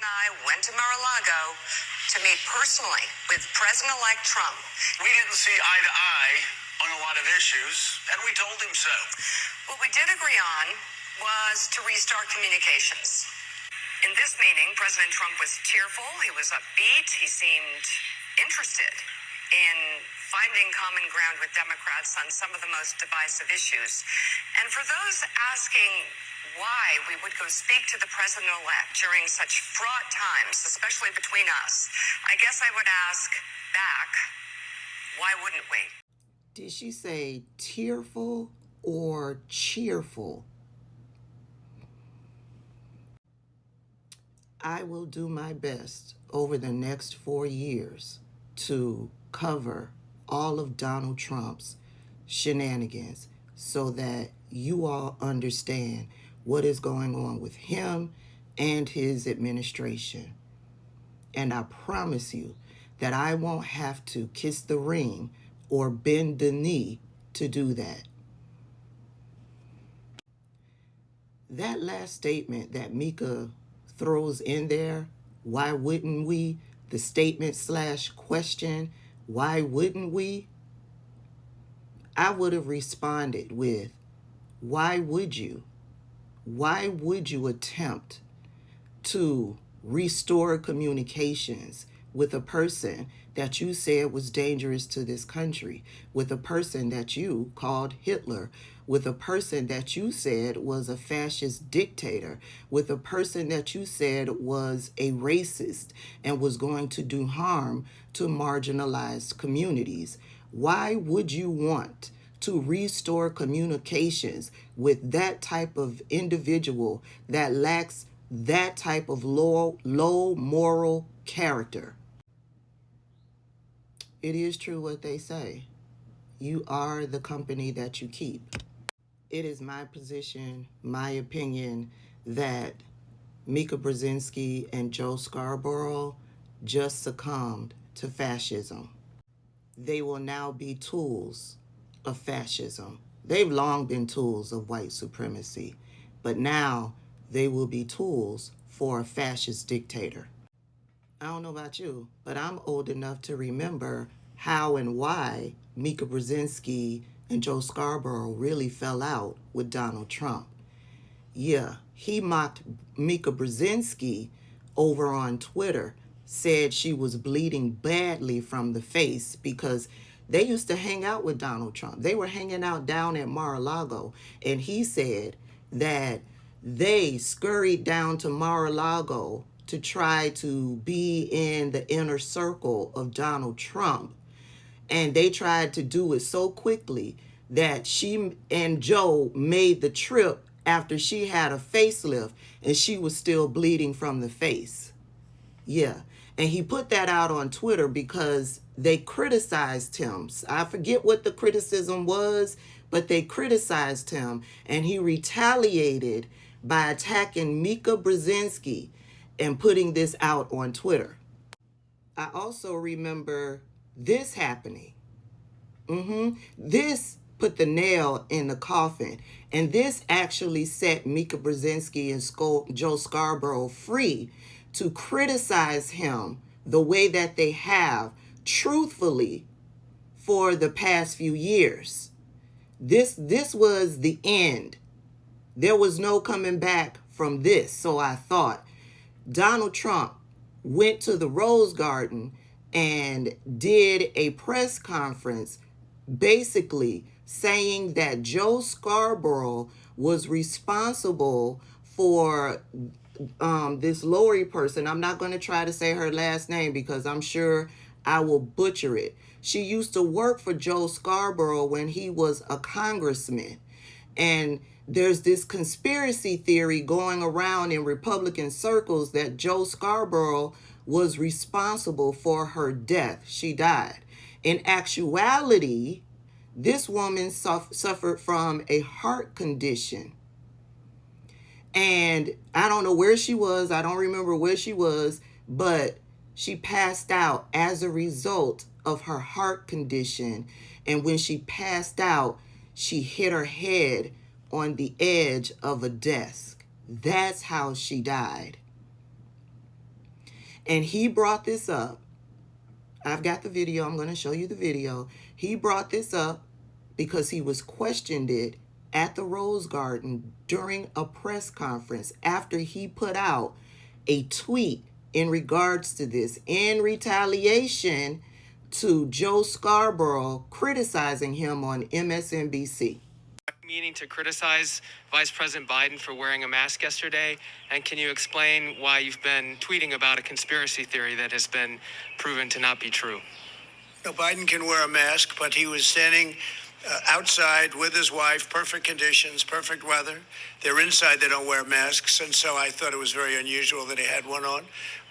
I went to Mar-a-Lago to meet personally with President-elect Trump. We didn't see eye to eye on a lot of issues, and we told him so. What we did agree on was to restart communications. In this meeting, President Trump was cheerful, he was upbeat, he seemed interested in finding common ground with Democrats on some of the most divisive issues. And for those asking why we would go speak to the president-elect during such fraught times, especially between us, I guess I would ask back, why wouldn't we? Did she say tearful or cheerful? I will do my best over the next 4 years to cover all of Donald Trump's shenanigans so that you all understand what is going on with him and his administration. And I promise you that I won't have to kiss the ring or bend the knee to do that. That last statement that Mika throws in there, why wouldn't we? The statement / question, why wouldn't we? I would have responded with, why would you? Why would you attempt to restore communications with a person that you said was dangerous to this country, with a person that you called Hitler, with a person that you said was a fascist dictator, with a person that you said was a racist and was going to do harm to marginalized communities? Why would you want to restore communications with that type of individual that lacks that type of low moral character? It is true what they say. You are the company that you keep. It is my position, my opinion, that Mika Brzenzski and Joe Scarborough just succumbed to fascism. They will now be tools of fascism. They've long been tools of white supremacy, but now they will be tools for a fascist dictator. I don't know about you, but I'm old enough to remember how and why Mika Brzenzski and Joe Scarborough really fell out with Donald Trump. Yeah, he mocked Mika Brzenzski over on Twitter, said she was bleeding badly from the face because they used to hang out with Donald Trump. They were hanging out down at Mar-a-Lago, and he said that they scurried down to Mar-a-Lago to try to be in the inner circle of Donald Trump. And they tried to do it so quickly that she and Joe made the trip after she had a facelift and she was still bleeding from the face. Yeah. And he put that out on Twitter because they criticized him. I forget what the criticism was, but they criticized him, and he retaliated by attacking Mika Brzenzski and putting this out on Twitter. I also remember this happening. This put the nail in the coffin, and this actually set Mika Brzenzski and Joe Scarborough free to criticize him the way that they have truthfully for the past few years. This was the end. There was no coming back from this. So I thought Donald Trump went to the Rose Garden and did a press conference basically saying that Joe Scarborough was responsible for this Lori person. I'm not going to try to say her last name because I'm sure I will butcher it. She used to work for Joe Scarborough when he was a congressman. And there's this conspiracy theory going around in Republican circles that Joe Scarborough was responsible for her death. She died. In actuality, this woman suffered from a heart condition. And I don't know where she was. I don't remember where she was, but she passed out as a result of her heart condition. And when she passed out, she hit her head on the edge of a desk. That's how she died. And he brought this up. I've got the video. I'm going to show you the video. He brought this up because he was questioned it at the Rose Garden during a press conference after he put out a tweet in regards to this in retaliation to Joe Scarborough criticizing him on MSNBC. Meaning to criticize Vice President Biden for wearing a mask yesterday, and can you explain why you've been tweeting about a conspiracy theory that has been proven to not be true? No, Biden can wear a mask, but he was standing outside with his wife, perfect conditions, perfect weather. They're inside, they don't wear masks, and so I thought it was very unusual that he had one on,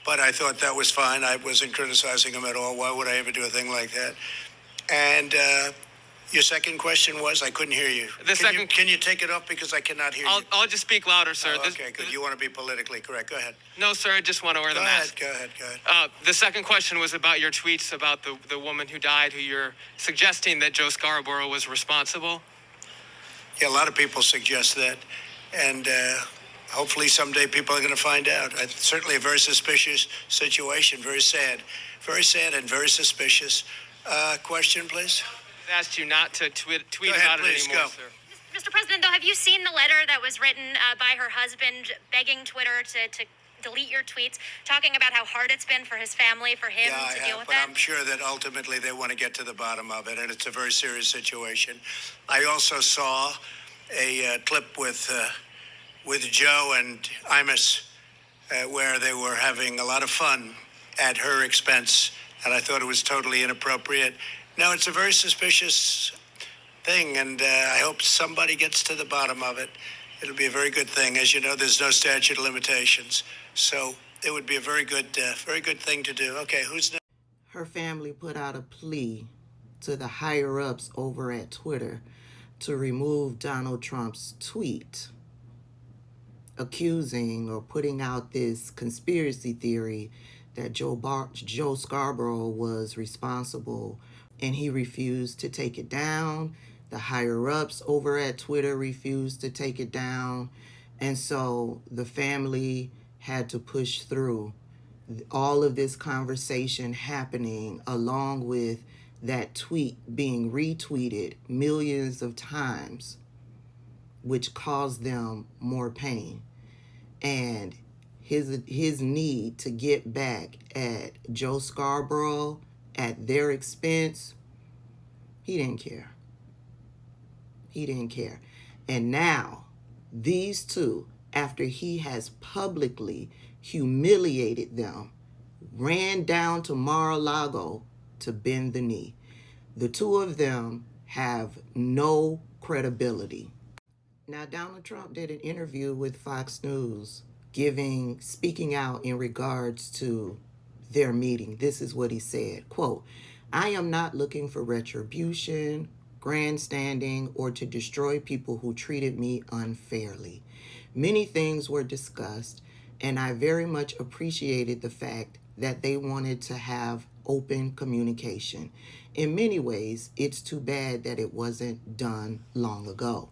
but I thought that was fine. I wasn't criticizing him at all. Why would I ever do a thing like that? And your second question was? I couldn't hear you. Can you take it off because I cannot hear you? I'll just speak louder, sir. Oh, okay, good. You want to be politically correct. Go ahead. No, sir, I just want to wear the mask. Go ahead. The second question was about your tweets about the woman who died, who you're suggesting that Joe Scarborough was responsible. Yeah, a lot of people suggest that, and hopefully someday people are going to find out. It's certainly a very suspicious situation, very sad and very suspicious. Question, please. I asked you not to tweet ahead, about please, it anymore, go. sir. Mr. President, though, have you seen the letter that was written by her husband begging Twitter to delete your tweets, talking about how hard it's been for his family, for him to deal with but that? I'm sure that ultimately they want to get to the bottom of it, and it's a very serious situation. I also saw a clip with Joe and Imus where they were having a lot of fun at her expense, and I thought it was totally inappropriate. No, it's a very suspicious thing, and I hope somebody gets to the bottom of it. It'll be a very good thing. As you know, there's no statute of limitations, so it would be a very good thing to do. Okay, who's next? Her family put out a plea to the higher-ups over at Twitter to remove Donald Trump's tweet accusing or putting out this conspiracy theory that Joe Scarborough was responsible, and he refused to take it down. The higher-ups over at Twitter refused to take it down, and so the family had to push through all of this conversation happening along with that tweet being retweeted millions of times, which caused them more pain. And his need to get back at Joe Scarborough at their expense, he didn't care. He didn't care. And now, these two, after he has publicly humiliated them, ran down to Mar-a-Lago to bend the knee. The two of them have no credibility. Now, Donald Trump did an interview with Fox News, speaking out in regards to their meeting. This is what he said, quote, "I am not looking for retribution, grandstanding, or to destroy people who treated me unfairly. Many things were discussed, and I very much appreciated the fact that they wanted to have open communication. In many ways, it's too bad that it wasn't done long ago."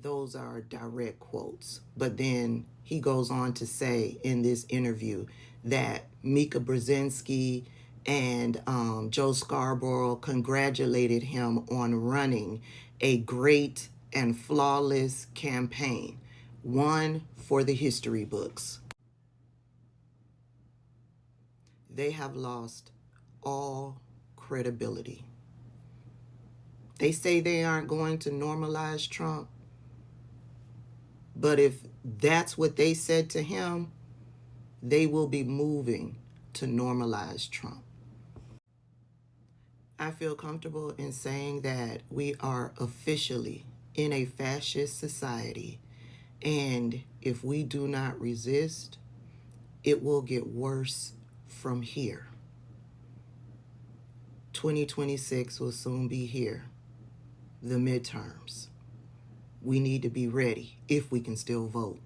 Those are direct quotes. But then he goes on to say in this interview that Mika Brzenzski and Joe Scarborough congratulated him on running a great and flawless campaign, one for the history books. They have lost all credibility. They say they aren't going to normalize Trump, but if that's what they said to him, they will be moving to normalize Trump. I feel comfortable in saying that we are officially in a fascist society, and if we do not resist, it will get worse from here. 2026 will soon be here, the midterms. We need to be ready if we can still vote.